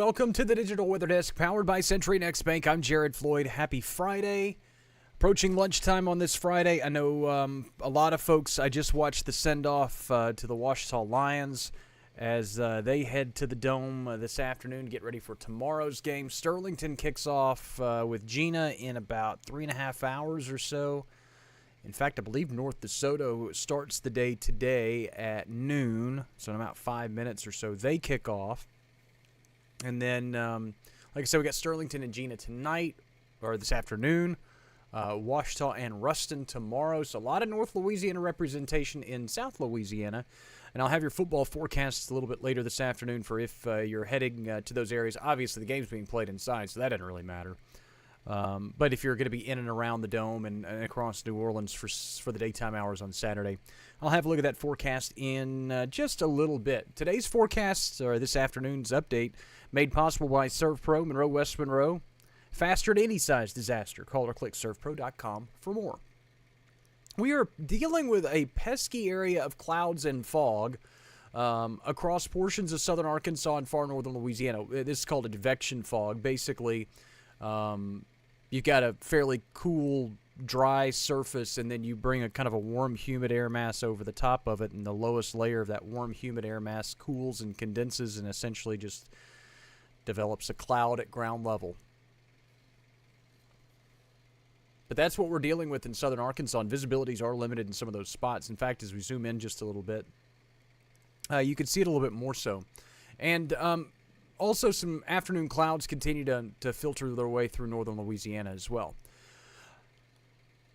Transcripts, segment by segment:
welcome to the Digital Weather Desk, powered by Century Next Bank. I'm Jared Floyd. Happy Friday. Approaching lunchtime on this Friday. I know a lot of folks, I just watched the send-off to the Ouachita Lions as they head to the Dome this afternoon to get ready for tomorrow's game. Sterlington kicks off with Gina in about 3.5 hours or so. In fact, I believe North DeSoto starts the day today at noon, so in about 5 minutes or so, they kick off. And then, like I said, we got Sterlington and Gina tonight, or this afternoon, Ouachita and Ruston tomorrow. So a lot of North Louisiana representation in South Louisiana. And I'll have your football forecasts a little bit later this afternoon for if you're heading to those areas. Obviously, the game's being played inside, so that doesn't really matter. But if you're going to be in and around the Dome and across New Orleans for the daytime hours on Saturday, I'll have a look at that forecast in just a little bit. Today's forecast, or this afternoon's update, made possible by ServPro, Monroe, West Monroe. Faster than any size disaster. Call or click servpro.com for more. We are dealing with a pesky area of clouds and fog across portions of southern Arkansas and far northern Louisiana. This is called a advection fog. Basically, you've got a fairly cool, dry surface, and then you bring a kind of a warm, humid air mass over the top of it, and the lowest layer of that warm, humid air mass cools and condenses and essentially just develops a cloud at ground level. But that's what we're dealing with in southern Arkansas, and visibilities are limited in some of those spots. In fact, as we zoom in just a little bit, you can see it a little bit more so. And also some afternoon clouds continue to filter their way through northern Louisiana as well.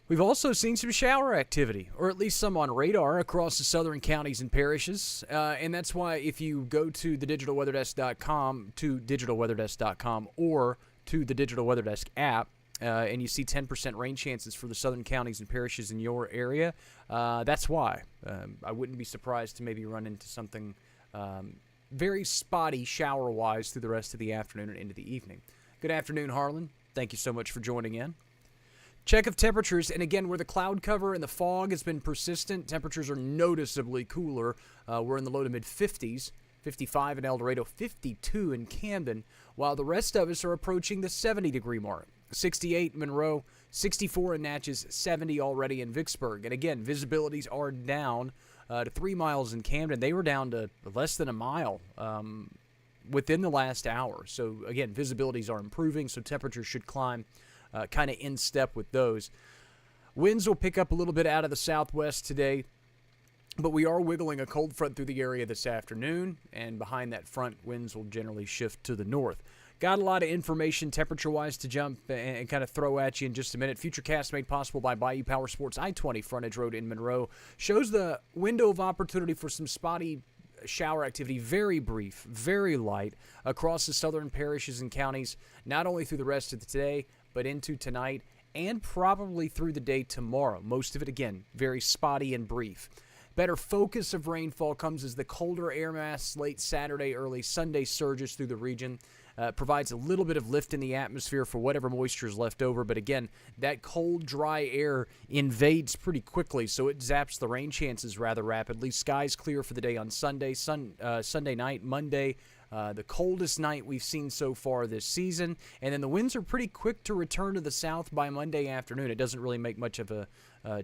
We've also seen some shower activity, or at least some on radar, across the southern counties and parishes. And that's why if you go to thedigitalweatherdesk.com, to digitalweatherdesk.com, or to the Digital Weather Desk app, and you see 10% rain chances for the southern counties and parishes in your area, that's why. I wouldn't be surprised to maybe run into something very spotty shower-wise through the rest of the afternoon and into the evening. Good afternoon, Harlan. Thank you so much for joining in. Check of temperatures, and again, where the cloud cover and the fog has been persistent, temperatures are noticeably cooler. We're in the low to mid-50s, 55 in El Dorado, 52 in Camden, while the rest of us are approaching the 70-degree mark. 68 in Monroe, 64 in Natchez, 70 already in Vicksburg. And again, visibilities are down to 3 miles in Camden. They were down to less than a mile within the last hour. So again, visibilities are improving, so temperatures should climb kind of in step with those. Winds will pick up a little bit out of the southwest today, but we are wiggling a cold front through the area this afternoon, and behind that front, winds will generally shift to the north. Got a lot of information temperature-wise to jump and kind of throw at you in just a minute. Futurecast made possible by Bayou Power Sports I-20 Frontage Road in Monroe shows the window of opportunity for some spotty shower activity, very brief, very light, across the southern parishes and counties, not only through the rest of the day, but into tonight and probably through the day tomorrow. Most of it, again, very spotty and brief. Better focus of rainfall comes as the colder air mass late Saturday, early Sunday surges through the region. Provides a little bit of lift in the atmosphere for whatever moisture is left over. But again, that cold, dry air invades pretty quickly, so it zaps the rain chances rather rapidly. Skies clear for the day on Sunday, Sunday night, Monday. The coldest night we've seen so far this season. And then the winds are pretty quick to return to the south by Monday afternoon. It doesn't really make much of a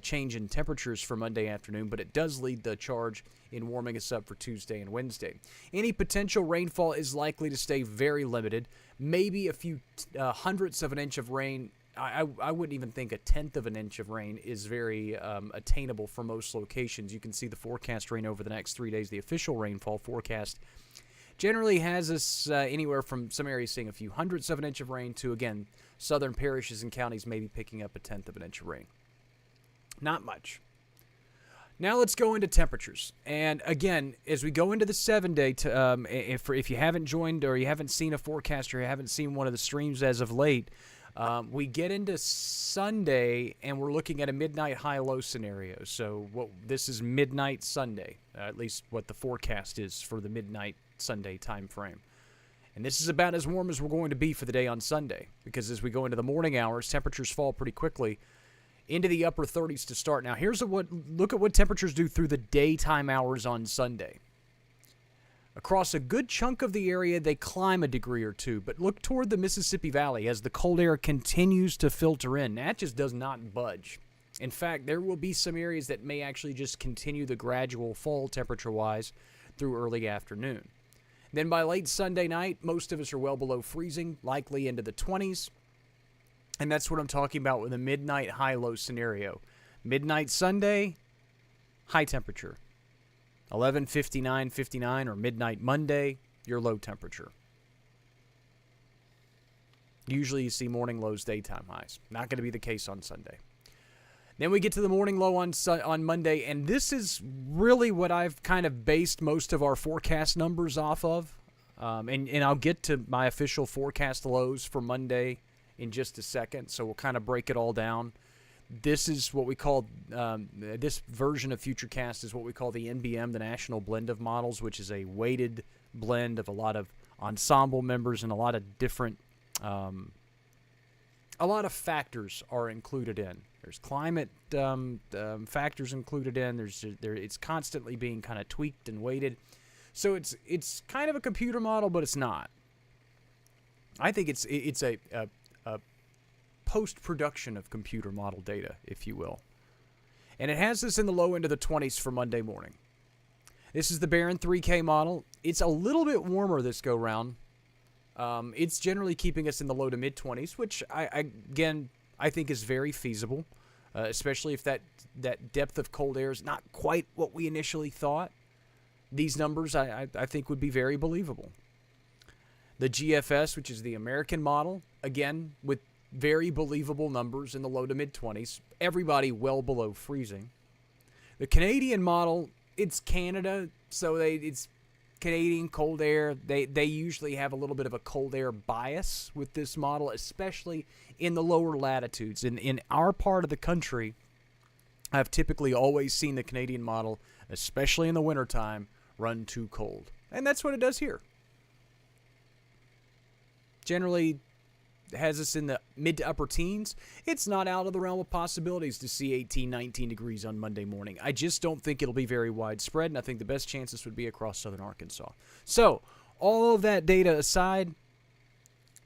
change in temperatures for Monday afternoon, but it does lead the charge in warming us up for Tuesday and Wednesday. Any potential rainfall is likely to stay very limited. Maybe a few hundredths of an inch of rain. I wouldn't even think a tenth of an inch of rain is very attainable for most locations. You can see the forecast rain over the next 3 days. The official rainfall forecast generally has us anywhere from some areas seeing a few hundredths of an inch of rain to, again, southern parishes and counties maybe picking up a tenth of an inch of rain. Not much. Now let's go into temperatures. And again, as we go into the 7-day, if you haven't joined or you haven't seen a forecast or you haven't seen one of the streams as of late, we get into Sunday and we're looking at a midnight high-low scenario. So this is midnight Sunday, at least what the forecast is for the midnight Sunday time frame. And this is about as warm as we're going to be for the day on Sunday, because as we go into the morning hours, temperatures fall pretty quickly into the upper 30s to start. Now, look at what temperatures do through the daytime hours on Sunday. Across a good chunk of the area, they climb a degree or two, but look toward the Mississippi Valley as the cold air continues to filter in. That just does not budge. In fact, there will be some areas that may actually just continue the gradual fall temperature-wise through early afternoon. Then by late Sunday night, most of us are well below freezing, likely into the 20s. And that's what I'm talking about with a midnight high-low scenario. Midnight Sunday, high temperature. 11:59 or midnight Monday, your low temperature. Usually you see morning lows, daytime highs. Not going to be the case on Sunday. Then we get to the morning low on Monday, and this is really what I've kind of based most of our forecast numbers off of. And I'll get to my official forecast lows for Monday in just a second, so we'll kind of break it all down. This is what we call, this version of Futurecast is what we call the NBM, the National Blend of Models, which is a weighted blend of a lot of ensemble members and a lot of different, a lot of factors are included in. There's climate factors included in. It's constantly being kind of tweaked and weighted. So it's kind of a computer model, but it's not. I think it's a post-production of computer model data, if you will. And it has this in the low end of the 20s for Monday morning. This is the Barron 3K model. It's a little bit warmer this go-round. It's generally keeping us in the low to mid-20s, which, again, I think is very feasible, especially if that depth of cold air is not quite what we initially thought. These numbers, I think, would be very believable. The GFS, which is the American model, again, with very believable numbers in the low to mid-20s. Everybody well below freezing. The Canadian model, it's Canada, so it's Canadian cold air. They usually have a little bit of a cold air bias with this model, especially in the lower latitudes. In our part of the country, I've typically always seen the Canadian model, especially in the wintertime, run too cold. And that's what it does here. Generally has us in the mid to upper teens. It's not out of the realm of possibilities to see 18, 19 degrees on Monday morning. I just don't think it'll be very widespread, and I think the best chances would be across southern Arkansas. So, all of that data aside,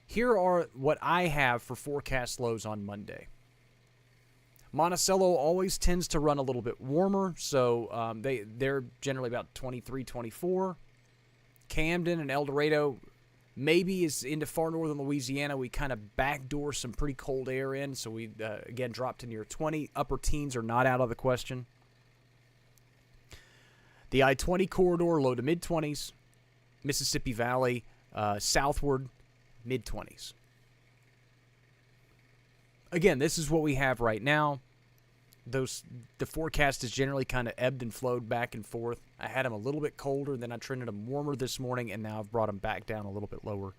here are what I have for forecast lows on Monday. Monticello always tends to run a little bit warmer, so they're generally about 23, 24. Camden and El Dorado maybe is into far northern Louisiana. We kind of backdoor some pretty cold air in, so we, again, drop to near 20. Upper teens are not out of the question. The I-20 corridor, low to mid-20s. Mississippi Valley, southward, mid-20s. Again, this is what we have right now. The forecast is generally kind of ebbed and flowed back and forth. I had them a little bit colder, then I trended them warmer this morning, and now I've brought them back down a little bit lower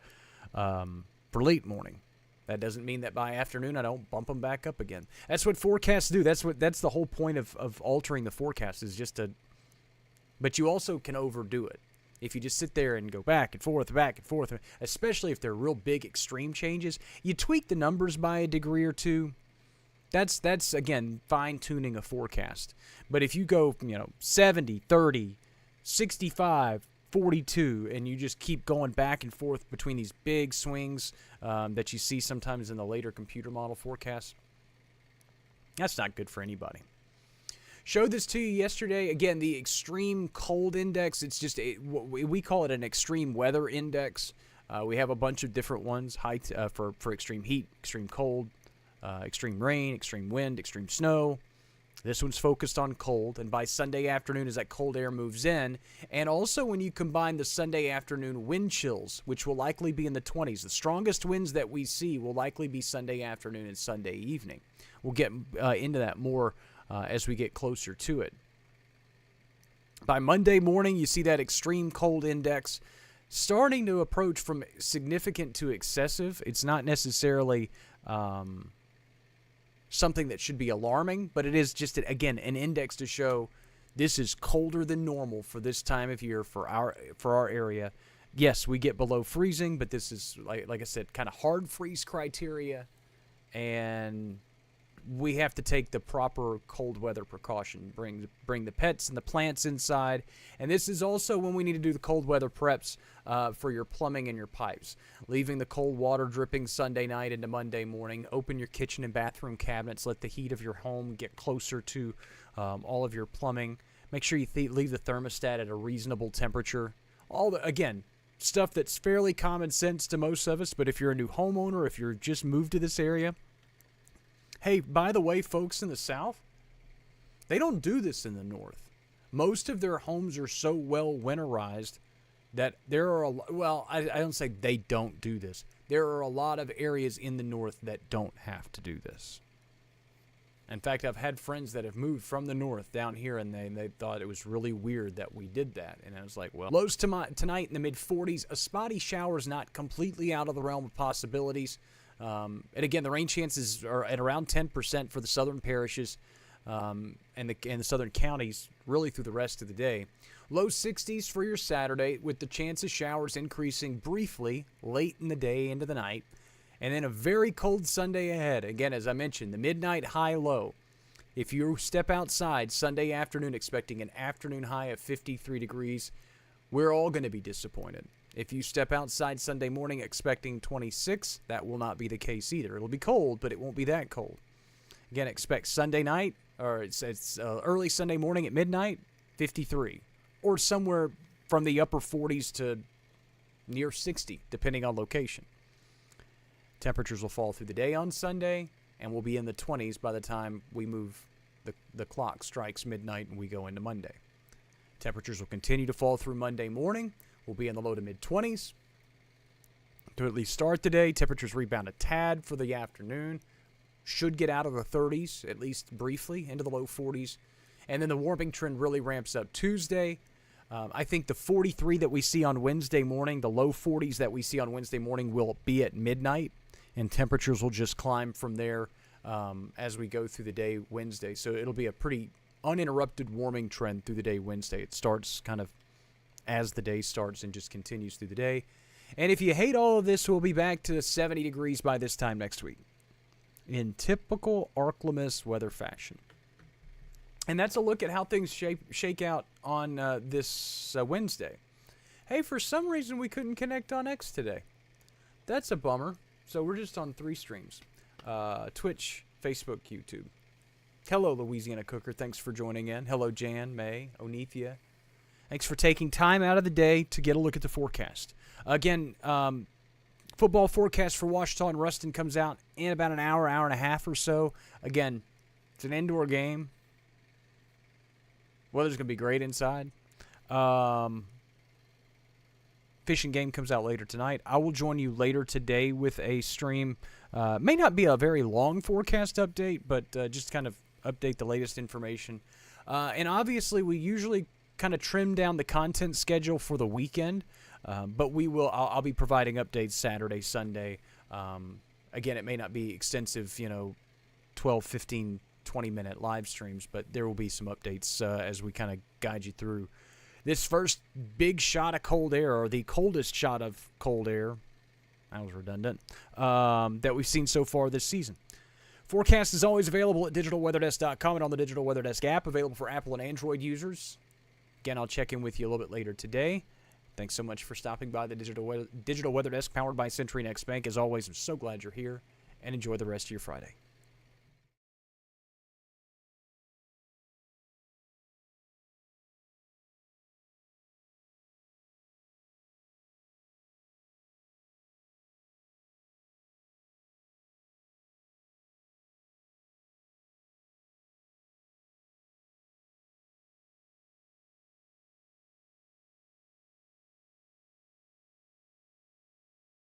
for late morning. That doesn't mean that by afternoon I don't bump them back up again. That's what forecasts do. That's the whole point of altering the forecast, is just to. But you also can overdo it. If you just sit there and go back and forth, especially if they're real big extreme changes, you tweak the numbers by a degree or two. That's again, fine-tuning a forecast. But if you go, 70, 30, 65, 42, and you just keep going back and forth between these big swings that you see sometimes in the later computer model forecasts, that's not good for anybody. Showed this to you yesterday. Again, the extreme cold index, it's just, we call it an extreme weather index. We have a bunch of different ones for extreme heat, extreme cold, extreme rain, extreme wind, extreme snow. This one's focused on cold, and by Sunday afternoon as that cold air moves in, and also when you combine the Sunday afternoon wind chills, which will likely be in the 20s. The strongest winds that we see will likely be Sunday afternoon and Sunday evening. We'll get into that more as we get closer to it. By Monday morning, you see that extreme cold index starting to approach from significant to excessive. It's not necessarily something that should be alarming, but it is just, again, an index to show this is colder than normal for this time of year for our area. Yes, we get below freezing, but this is, like I said, kind of hard freeze criteria, and we have to take the proper cold weather precaution. Bring the pets and the plants inside. And this is also when we need to do the cold weather preps for your plumbing and your pipes. Leaving the cold water dripping Sunday night into Monday morning. Open your kitchen and bathroom cabinets. Let the heat of your home get closer to all of your plumbing. Make sure you leave the thermostat at a reasonable temperature. Again, stuff that's fairly common sense to most of us, but if you're a new homeowner, if you're just moved to this area, hey, by the way, folks in the South, they don't do this in the North. Most of their homes are so well winterized that there are I don't say they don't do this. There are a lot of areas in the North that don't have to do this. In fact, I've had friends that have moved from the North down here, and they thought it was really weird that we did that. And I was like, well, lows tonight in the mid-40s. A spotty shower is not completely out of the realm of possibilities. And again, the rain chances are at around 10% for the southern parishes and the southern counties really through the rest of the day. Low 60s for your Saturday, with the chance of showers increasing briefly late in the day into the night. And then a very cold Sunday ahead. Again, as I mentioned, the midnight high-low. If you step outside Sunday afternoon expecting an afternoon high of 53 degrees, we're all going to be disappointed. If you step outside Sunday morning expecting 26, that will not be the case either. It'll be cold, but it won't be that cold. Again, expect Sunday night, or it's early Sunday morning at midnight, 53. Or somewhere from the upper 40s to near 60, depending on location. Temperatures will fall through the day on Sunday, and we'll be in the 20s by the time we move, the clock strikes midnight and we go into Monday. Temperatures will continue to fall through Monday morning. We'll be in the low to mid-20s. To at least start the day, temperatures rebound a tad for the afternoon. Should get out of the 30s, at least briefly, into the low 40s. And then the warming trend really ramps up Tuesday. I think the 43 that we see on Wednesday morning, the low 40s that we see on Wednesday morning will be at midnight. And temperatures will just climb from there as we go through the day Wednesday. So it'll be a pretty uninterrupted warming trend through the day Wednesday. It starts kind of as the day starts and just continues through the day. And if you hate all of this, we'll be back to 70 degrees by this time next week in typical Arklamas weather fashion. And that's a look at how things shake out on this Wednesday. Hey, for some reason we couldn't connect on X today. That's a bummer. So we're just on 3 streams. Twitch, Facebook, YouTube. Hello, Louisiana Cooker. Thanks for joining in. Hello, Jan, May, Onethia. Thanks for taking time out of the day to get a look at the forecast. Again, football forecast for Ouachita and Ruston comes out in about an hour and a half or so. Again, it's an indoor game. Weather's going to be great inside. Fishing game comes out later tonight. I will join you later today with a stream. May not be a very long forecast update, but just kind of update the latest information. And obviously, we usually kind of trim down the content schedule for the weekend, but I'll be providing updates Saturday, Sunday. Again, it may not be extensive, 12, 15, 20-minute live streams, but there will be some updates as we kind of guide you through this first big shot of cold air, or the coldest shot of cold air, that was redundant, that we've seen so far this season. Forecast is always available at digitalweatherdesk.com and on the Digital Weather Desk app, available for Apple and Android users. Again, I'll check in with you a little bit later today. Thanks so much for stopping by the Digital Weather Desk, powered by Century Next Bank. As always, I'm so glad you're here, and enjoy the rest of your Friday.